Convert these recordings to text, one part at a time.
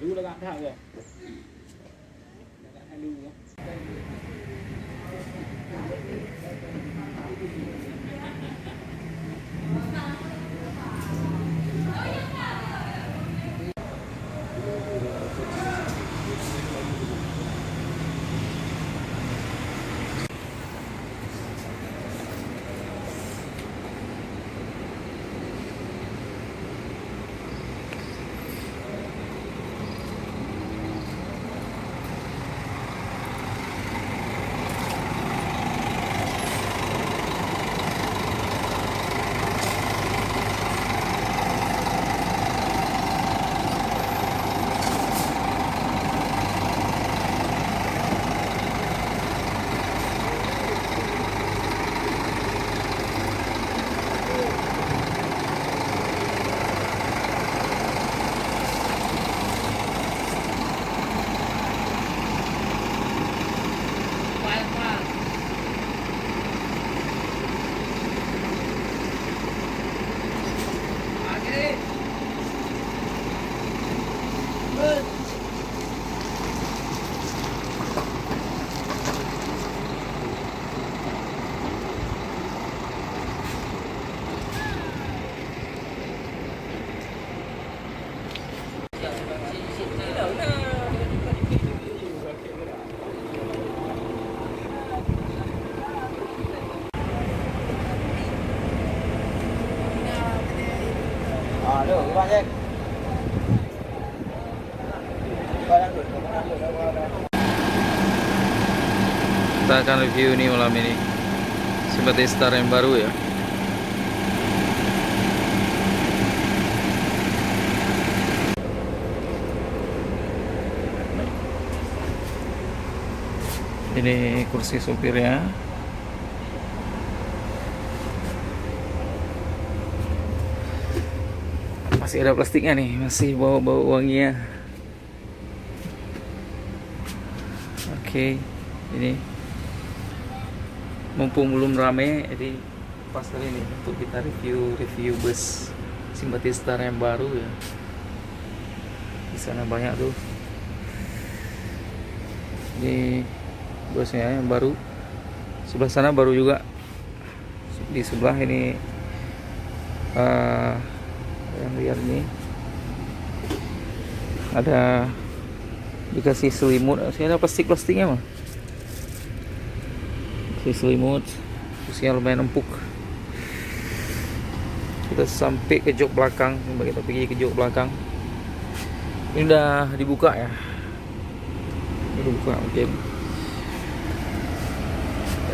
dulu dah kat ke. Kat dulu. Aduh, gimana sih? Kita akan review ini malam ini seperti Star yang baru ya. Ini kursi supirnya. Masih ada plastiknya nih, masih bau-bau wanginya. Oke, ini mumpung belum rame, jadi pas kali ini untuk kita review bus Simpati Star yang baru ya. Di sana banyak tuh. Ini busnya yang baru. Sebelah sana baru juga. Di sebelah ini yang lihat nih ada dikasih selimut, masih ada plastiknya mah, kasih selimut, kursinya lumayan empuk. Kita sampai ke jok belakang, coba kita pergi ke jok belakang. Ini udah dibuka ya, udah dibuka. Oke,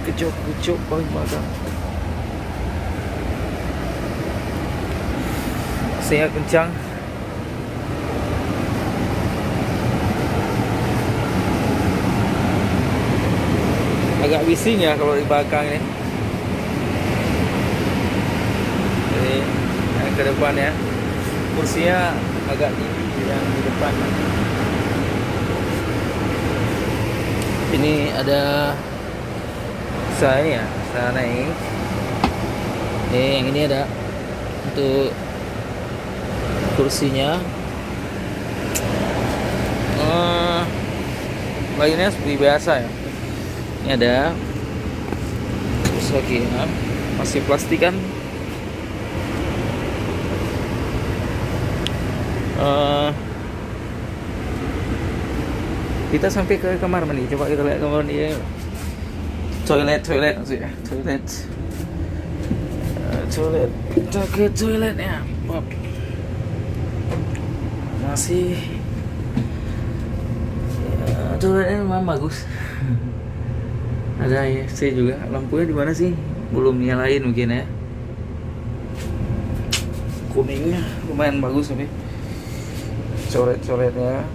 ke jok paling belakang. Saya kencang. Agak bising ya kalau di belakang ini. Jadi yang ke depan ya, kursinya agak tinggi yang di depan. Ini ada saya naik. Yang ini ada untuk kursinya. Lainnya seperti biasa ya. Ini ada terus lagi ya, masih plastik kan. Kita sampai ke kamar mandi. Coba kita lihat kamar mandi ya. Toilet maksudnya. Toilet. Kita ke toiletnya. Masih ya, toiletnya memang bagus. Ada AC juga. Lampunya di mana sih? Belum nyalain mungkin ya. Kuningnya lumayan bagus tapi coret-coretnya.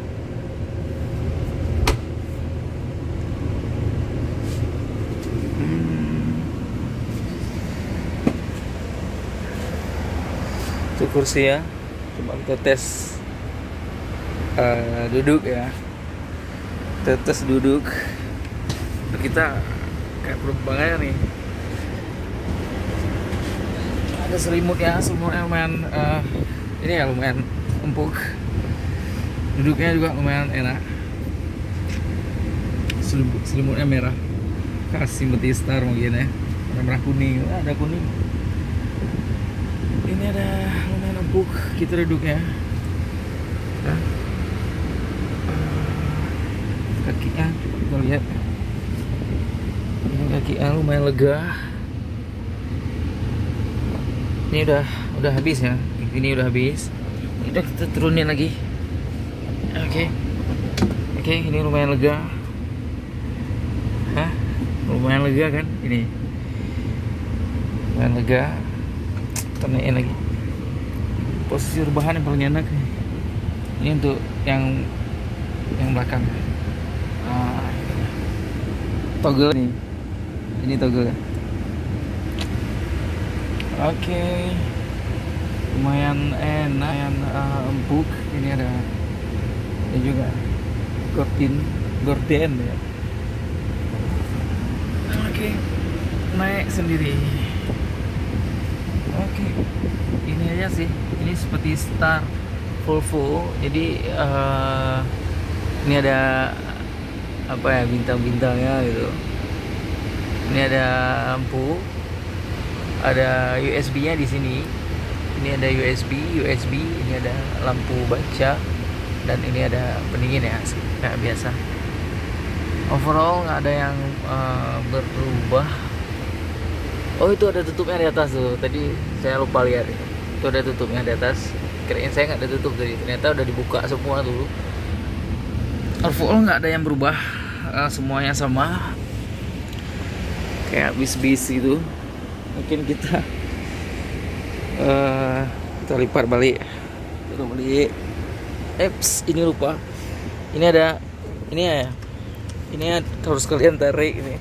Itu kursi ya. Coba kita tes duduk ya. Kita tes duduk. Kita kayak penerbangan nih. Ada selimut ya, selimutnya lumayan ini ya lumayan empuk. Duduknya juga lumayan enak. Selimutnya merah, khas Sympathy Star mungkin ya. Warna merah kuning, ada kuning. Ini ada lumayan empuk kita duduknya. Nah, kakinya kita lihat. Ini kakinya lumayan lega. Ini udah habis ya. Ini udah habis. Udah kita turunin lagi. Oke, ini lumayan lega. Hah? Lumayan lega kan? Ini lumayan lega. Kita naikin lagi. Posisi rebahan yang paling enak. Ini untuk yang belakang. Toggle nih. Ini toggle. Oke. Lumayan enak, lumayan empuk. Ini ada juga gorden ya. Oke, naik sendiri. Oke, ini aja sih. Ini seperti Star Volvo. Jadi ini ada apa ya, bintang-bintangnya gitu. Ini ada lampu, ada USB-nya di sini. Ini ada USB. Ini ada lampu baca, dan ini ada pendingin ya, kayak biasa. Overall nggak ada yang berubah. Oh, itu ada tutupnya di atas tuh. Tadi saya lupa lihat. Itu ada tutupnya di atas. Kirain saya nggak ada tutup tadi. Ternyata udah dibuka semua dulu. Overall nggak ada yang berubah. Semuanya sama. Kayak bis-bis itu. Mungkin kita lipat balik. Ini lupa. Ini harus kalian tarik ini.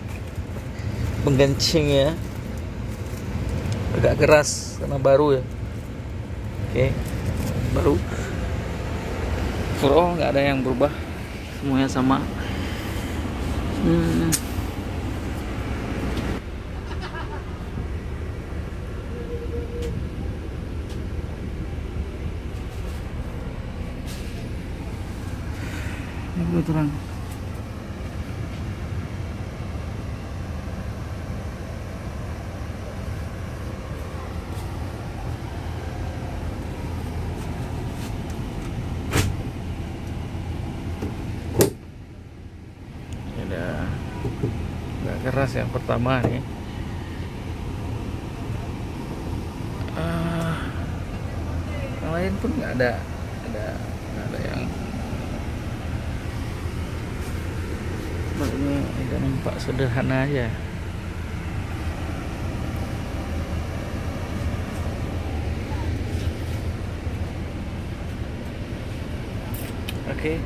Penggancingnya agak keras karena baru ya. Oke, baru. Overall nggak ada yang berubah. Semuanya sama. Ini gue terang. Ada agak keras yang pertama nih. Yang lain pun nggak ada yang barunya agak nampak sederhana aja. Oke.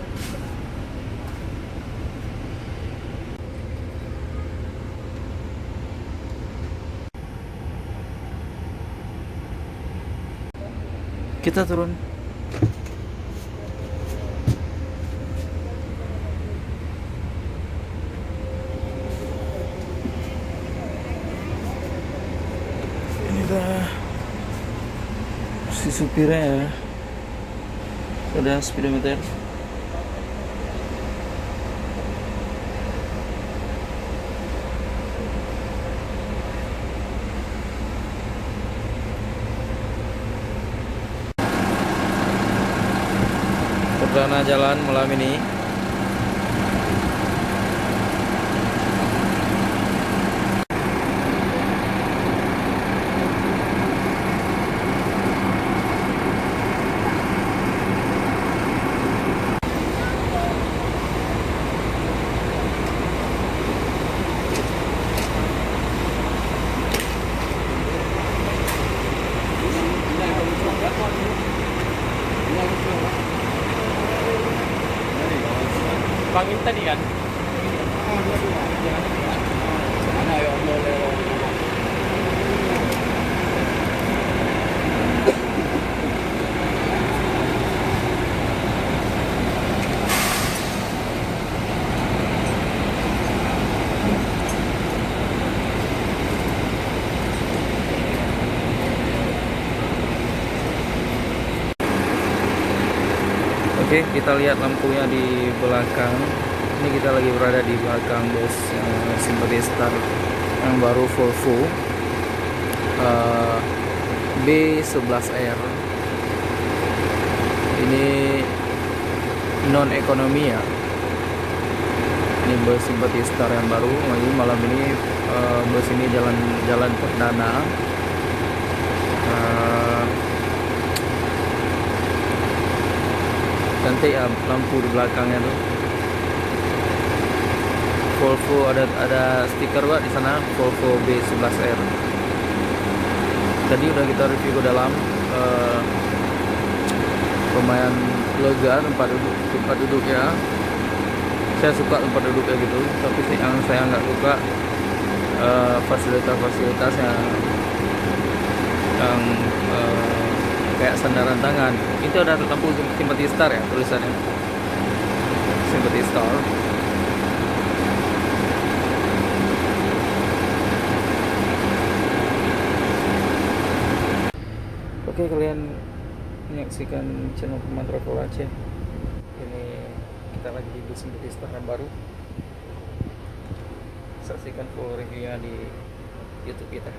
Kita turun. Ini udah si supirnya ya. Ada speedometer. Perdana jalan malam ini. Pangin tadi kan? Mana ya Allah. Oke, kita lihat lampunya di belakang. Ini kita lagi berada di belakang bus Sympathy Star yang baru Volvo B11R. Ini non ekonomi ya. Ini bus Sympathy Star yang baru. Lagi malam ini bus ini jalan perdana. Cantik ya lampu di belakangnya tuh. Volvo ada stiker di sana Volvo B11R. Tadi udah kita review ke dalam, lumayan lega tempat duduknya. Saya suka tempat duduknya gitu, tapi yang saya nggak suka fasilitas yang kayak sandaran tangan. Itu ada lampu Sympathy Star ya tulisannya, Sympathy Star. Oke, kalian menyaksikan channel Teman Travel Aceh. Ini kita lagi di bus Sympathy Star yang baru. Saksikan full reviewnya di YouTube kita.